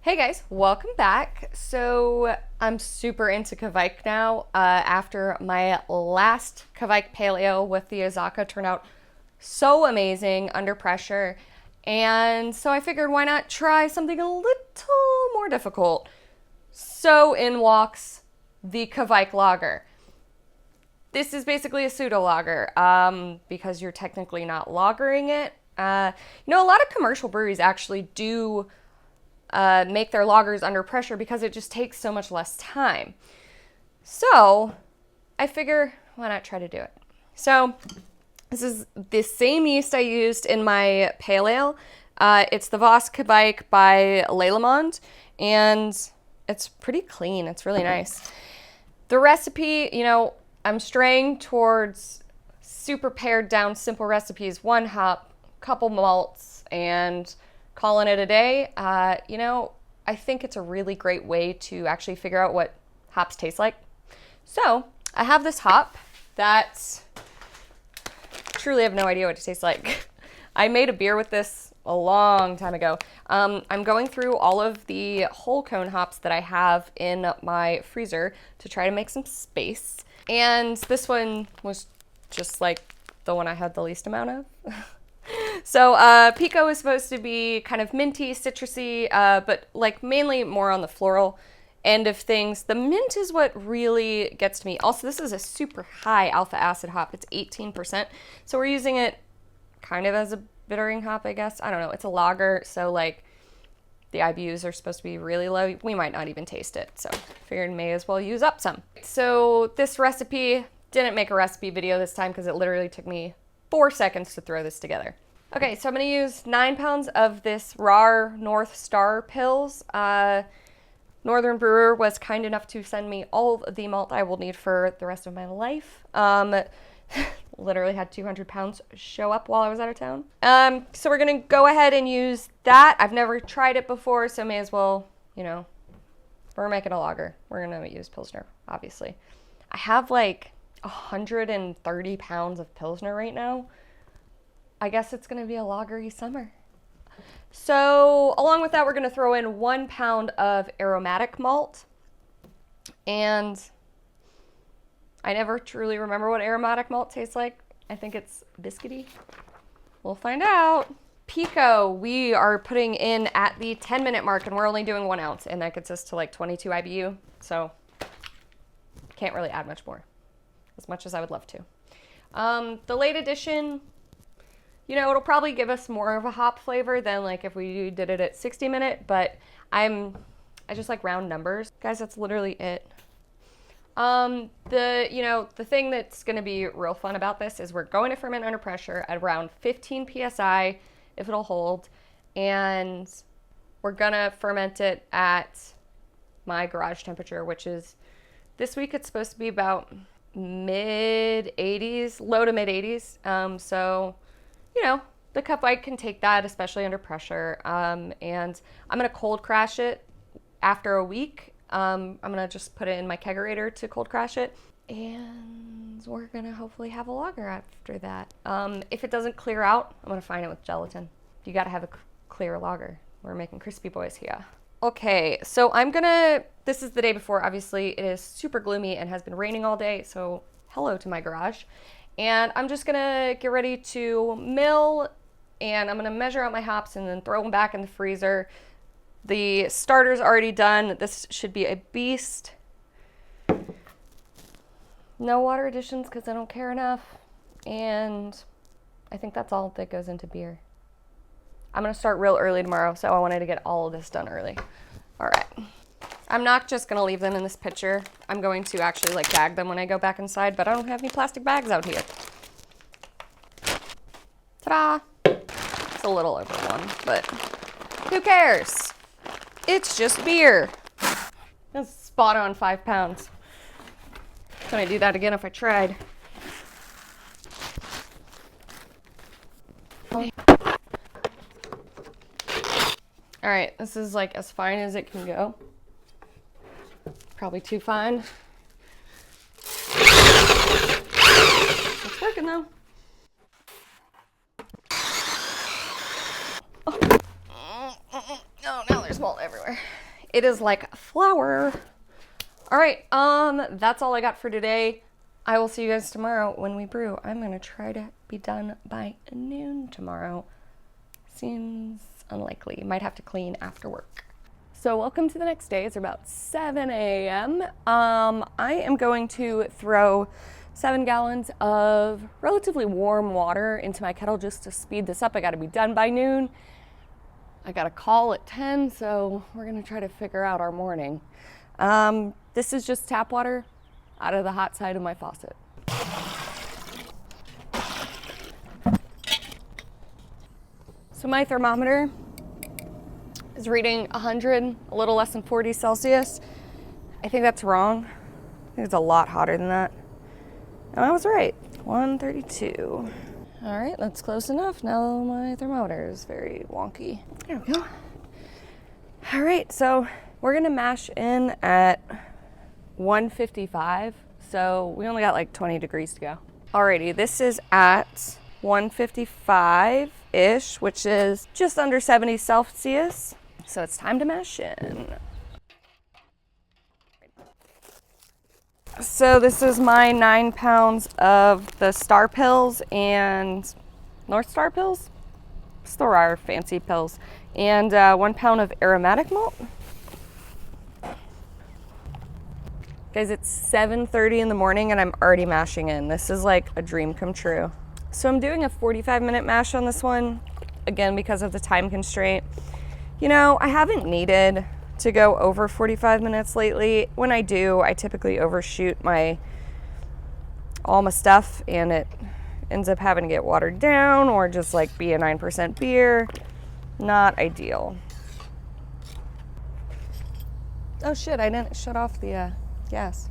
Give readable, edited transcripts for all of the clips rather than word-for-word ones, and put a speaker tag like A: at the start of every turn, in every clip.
A: Hey guys, welcome back. So I'm super into Kveik now. After my last Kveik Paleo with the Azaka turned out so amazing under pressure. And so I figured why not try something a little more difficult. So in walks the Kveik Lager. This is basically a pseudo lager because you're technically not lagering it. A lot of commercial breweries actually do make their lagers under pressure because it just takes so much less time. So I figure, why not try to do it? So this is the same yeast I used in my pale ale. It's the Voss Kveik by Lallemand, and it's pretty clean. It's really nice. The recipe, I'm straying towards super pared down, simple recipes, one hop, couple malts, and calling it a day. I think it's a really great way to actually figure out what hops taste like. So I have this hop that truly have no idea what it tastes like. I made a beer with this a long time ago. I'm going through all of the whole cone hops that I have in my freezer to try to make some space. And this one was just like the one I had the least amount of. So Pekko is supposed to be kind of minty, citrusy, but like mainly more on the floral end of things. The mint is what really gets to me. Also, this is a super high alpha acid hop. It's 18%. So we're using it kind of as a bittering hop, I guess. I don't know. It's a lager, so like the IBUs are supposed to be really low. We might not even taste it. So figured may as well use up some. So this recipe, didn't make a recipe video this time because it literally took me 4 seconds to throw this together. Okay, so I'm going to use 9 pounds of this raw North Star pills. Northern Brewer was kind enough to send me all of the malt I will need for the rest of my life. Literally had 200 pounds show up while I was out of town. So we're going to go ahead and use that. I've never tried it before, so may as well, we're making a lager. We're going to use Pilsner, obviously. I have like 130 pounds of Pilsner right now. I guess it's going to be a lagery summer. So along with that, we're going to throw in 1 pound of Aromatic malt. And I never truly remember what Aromatic malt tastes like. I think it's biscuity. We'll find out. Pekko, we are putting in at the 10-minute mark, and we're only doing 1 ounce, and that gets us to like 22 IBU. So can't really add much more, as much as I would love to. The late addition, it'll probably give us more of a hop flavor than like if we did it at 60-minute, but I just like round numbers. Guys, that's literally it. The thing that's going to be real fun about this is we're going to ferment under pressure at around 15 PSI, if it'll hold, and we're going to ferment it at my garage temperature, which is, this week it's supposed to be about mid 80s, low to mid 80s. So, the Kveik can take that, especially under pressure. And I'm going to cold crash it after a week. I'm going to just put it in my kegerator to cold crash it. And we're going to hopefully have a lager after that. If it doesn't clear out, I'm going to fine it with gelatin. You got to have a clear lager. We're making crispy boys here. Okay, so this is the day before, obviously. It is super gloomy and has been raining all day, so hello to my garage. And I'm just gonna get ready to mill, and I'm gonna measure out my hops and then throw them back in the freezer. The starter's already done. This should be a beast. No water additions because I don't care enough. And I think that's all that goes into beer. I'm gonna start real early tomorrow, so I wanted to get all of this done early. All right. I'm not just going to leave them in this pitcher. I'm going to actually bag them when I go back inside, but I don't have any plastic bags out here. Ta-da! It's a little over one, but who cares? It's just beer. That's spot on 5 pounds. Can I do that again if I tried? All right, this is as fine as it can go. Probably too fine. It's working though. Oh no. Now there's malt everywhere. It is like flour. All right, that's all I got for today. I will see you guys tomorrow when we brew. I'm gonna try to be done by noon tomorrow. Seems unlikely. Might have to clean after work. So welcome to the next day. It's about 7 a.m. I am going to throw 7 gallons of relatively warm water into my kettle just to speed this up. I gotta be done by noon. I got a call at 10, so we're gonna try to figure out our morning. This is just tap water out of the hot side of my faucet. So my thermometer is reading 100, a little less than 40 Celsius. I think that's wrong. I think it's a lot hotter than that. And I was right, 132. All right, that's close enough. Now my thermometer is very wonky. There we go. All right, so we're gonna mash in at 155. So we only got like 20 degrees to go. Alrighty, this is at 155-ish, which is just under 70 Celsius. So it's time to mash in. So this is my 9 pounds of the Star Pills and North Star Pills. Still are fancy pills. And 1 pound of Aromatic malt. Guys, it's 7:30 in the morning and I'm already mashing in. This is like a dream come true. So I'm doing a 45-minute mash on this one, again, because of the time constraint. You know, I haven't needed to go over 45 minutes lately. When I do, I typically overshoot all my stuff and it ends up having to get watered down or just like be a 9% beer. Not ideal. Oh shit, I didn't shut off the gas.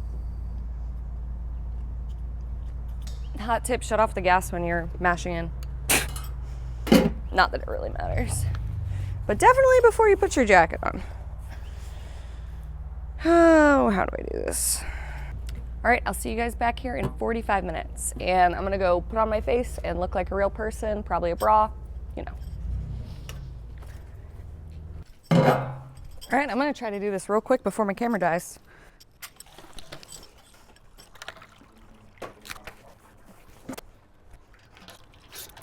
A: Hot tip, shut off the gas when you're mashing in. Not that it really matters. But definitely before you put your jacket on. Oh, how do I do this? All right, I'll see you guys back here in 45 minutes. And I'm gonna go put on my face and look like a real person, probably a bra, you know. All right, I'm gonna try to do this real quick before my camera dies.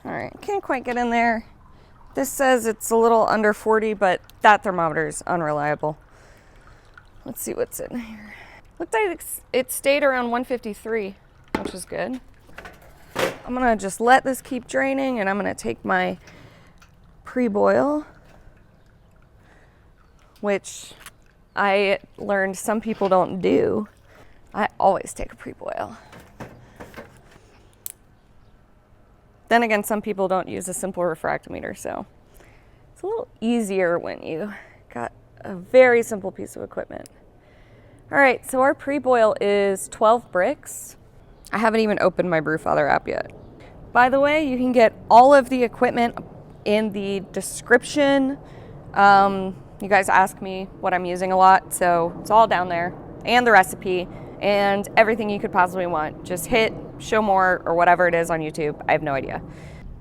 A: All right, can't quite get in there. This says it's a little under 40, but that thermometer is unreliable. Let's see what's in here. Looked like it stayed around 153, which is good. I'm gonna just let this keep draining and I'm gonna take my pre-boil, which I learned some people don't do. I always take a pre-boil. Then again, some people don't use a simple refractometer, so it's a little easier when you got a very simple piece of equipment. All right, so our pre-boil is 12 bricks. I haven't even opened my Brewfather app yet. By the way, you can get all of the equipment in the description. You guys ask me what I'm using a lot, so it's all down there, and the recipe, and everything you could possibly want. Just hit show more or whatever it is on YouTube. I have no idea.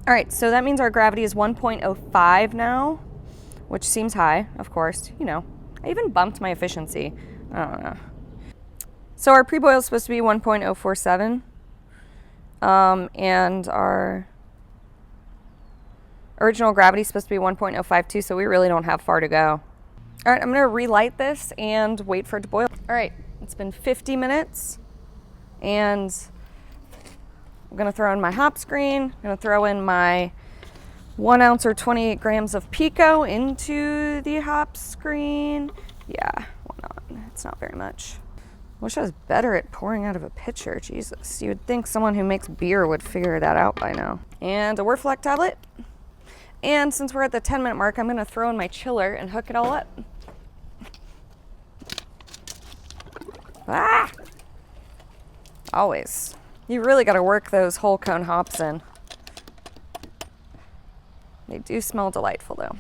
A: All right, so that means our gravity is 1.05 now, which seems high, of course. You know, I even bumped my efficiency. I don't know. So our pre-boil is supposed to be 1.047, and our original gravity is supposed to be 1.052, so we really don't have far to go. All right, I'm gonna relight this and wait for it to boil. All right, it's been 50 minutes, and I'm gonna throw in my hop screen. I'm gonna throw in my 1 ounce or 28 grams of Pekko into the hop screen. Yeah, why not? It's not very much. Wish I was better at pouring out of a pitcher. Jesus, you would think someone who makes beer would figure that out by now. And a Wurfleck tablet. And since we're at the 10-minute mark, I'm gonna throw in my chiller and hook it all up. Ah! Always. You really gotta work those whole cone hops in. They do smell delightful though.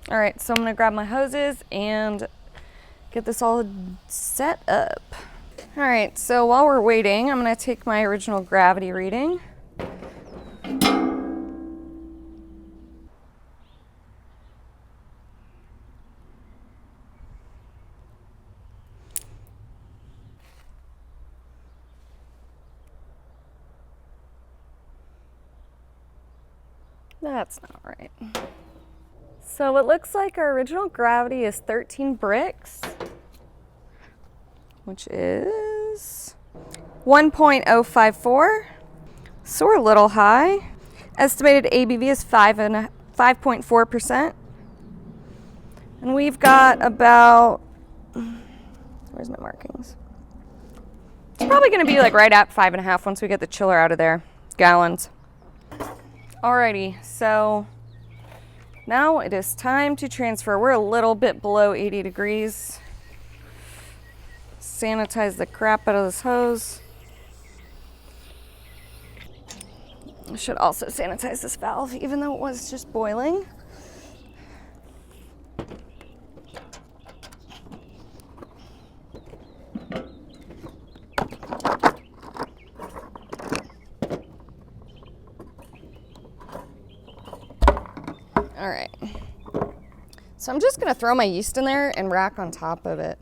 A: All right, so I'm gonna grab my hoses and get this all set up. All right, so while we're waiting, I'm gonna take my original gravity reading. That's not right. So it looks like our original gravity is 13 bricks, which is 1.054. So we're a little high. Estimated ABV is 5.4%. And we've got about, where's my markings? It's probably gonna be like right at 5.5 once we get the chiller out of there. Gallons. Alrighty, so now it is time to transfer. We're a little bit below 80 degrees. Sanitize the crap out of this hose. I should also sanitize this valve, even though it was just boiling. All right. So I'm just gonna throw my yeast in there and rack on top of it.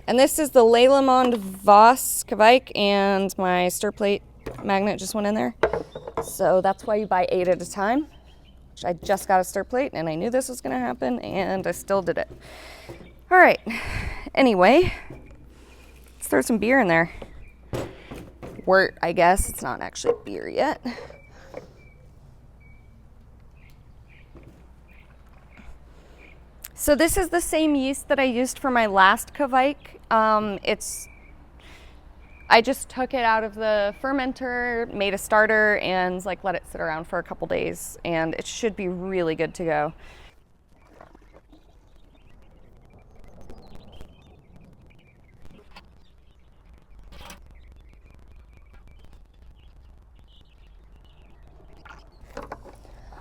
A: And this is the Lallemand Voss Kveik, and my stir plate magnet just went in there. So that's why you buy 8 at a time, which I just got a stir plate and I knew this was gonna happen and I still did it. All right, anyway, let's throw some beer in there. Wort, I guess, it's not actually beer yet. So this is the same yeast that I used for my last Kveik. I just took it out of the fermenter, made a starter, and like let it sit around for a couple days, and it should be really good to go.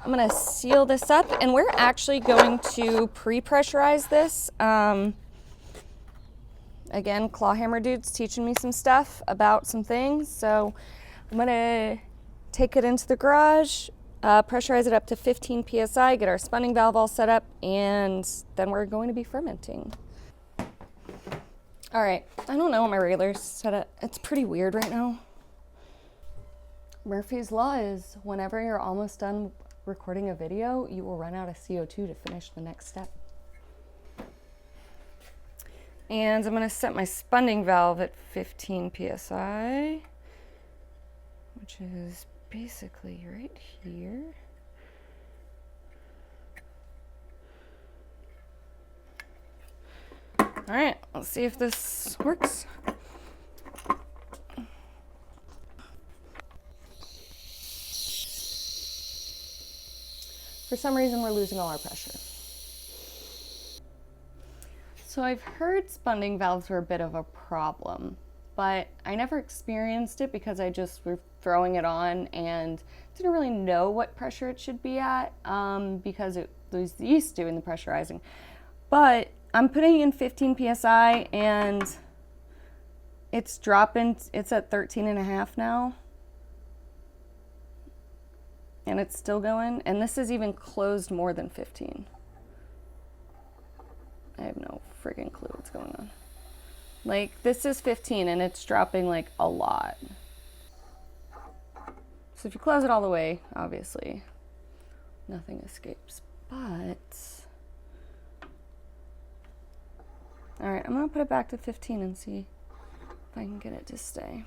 A: I'm gonna seal this up, and we're actually going to pre-pressurize this. Again, Clawhammer dude's teaching me some stuff about some things, so I'm gonna take it into the garage, pressurize it up to 15 psi, get our spunning valve all set up, and then we're going to be fermenting. All right, I don't know what my regular's set up. It's pretty weird right now. Murphy's Law is whenever you're almost done recording a video, you will run out of CO2 to finish the next step. And I'm gonna set my spunning valve at 15 psi, which is basically right here. All right, let's see if this works. For some reason, we're losing all our pressure. So I've heard spunning valves were a bit of a problem, but I never experienced it because I just was throwing it on and didn't really know what pressure it should be at because it was the yeast doing the pressurizing. But I'm putting in 15 psi and it's dropping, it's at 13.5 now. And it's still going, and this is even closed more than 15. I have no friggin' clue what's going on. Like, this is 15 and it's dropping like a lot. So if you close it all the way, obviously nothing escapes, but all right, I'm gonna put it back to 15 and see if I can get it to stay.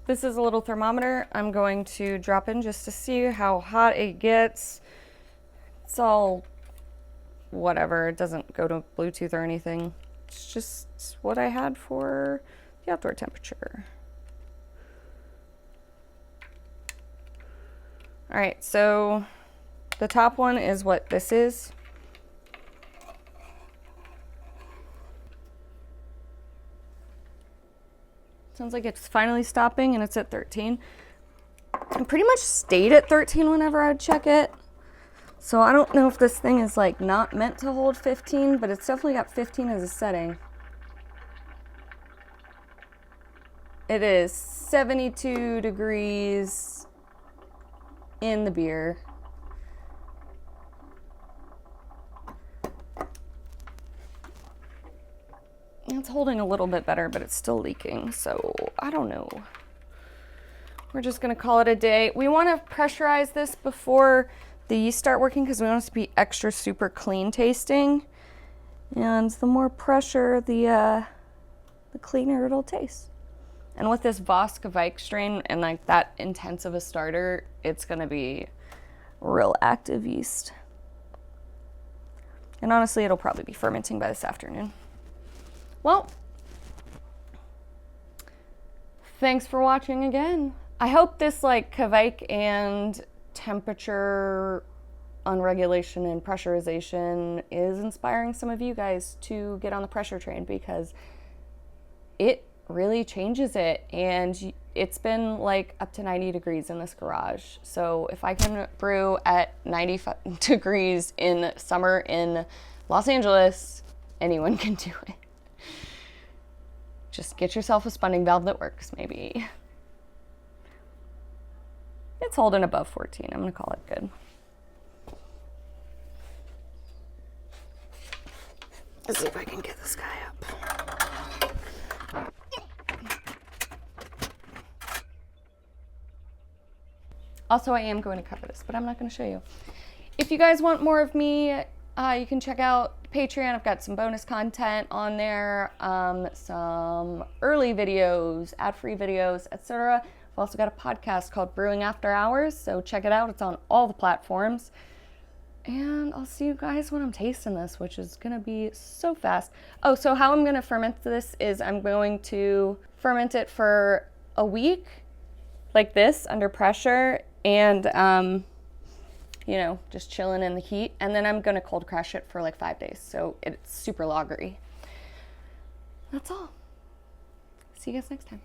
A: This is a little thermometer I'm going to drop in just to see how hot it gets. It's all whatever, it doesn't go to Bluetooth or anything. It's just what I had for the outdoor temperature. All right, so the top one is what this is. Sounds like it's finally stopping and it's at 13. It pretty much stayed at 13 whenever I would check it. So I don't know if this thing is like not meant to hold 15, but it's definitely got 15 as a setting. It is 72 degrees in the beer. It's holding a little bit better, but it's still leaking, so I don't know. We're just gonna call it a day. We wanna pressurize this before the yeast start working because we want it to be extra super clean tasting. And the more pressure, the cleaner it'll taste. And with this Voss Kveik strain and like that intense of a starter, it's gonna be real active yeast. And honestly, it'll probably be fermenting by this afternoon. Well, thanks for watching again. I hope this like Kveik and temperature unregulation and pressurization is inspiring some of you guys to get on the pressure train, because it really changes it. And it's been like up to 90 degrees in this garage. So if I can brew at 95 degrees in summer in Los Angeles, anyone can do it. Just get yourself a spunning valve that works, maybe. It's holding above 14. I'm gonna call it good. Let's see if I can get this guy up. Also, I am going to cover this, but I'm not going to show you. If you guys want more of me, you can check out Patreon. I've got some bonus content on there, some early videos, ad-free videos, etc. I've also got a podcast called Brewing After Hours, so check it out. It's on all the platforms. And I'll see you guys when I'm tasting this, which is going to be so fast. Oh, so how I'm going to ferment this is I'm going to ferment it for a week, like this, under pressure, and, you know, just chilling in the heat. And then I'm going to cold crash it for like 5 days, so it's super lagery. That's all. See you guys next time.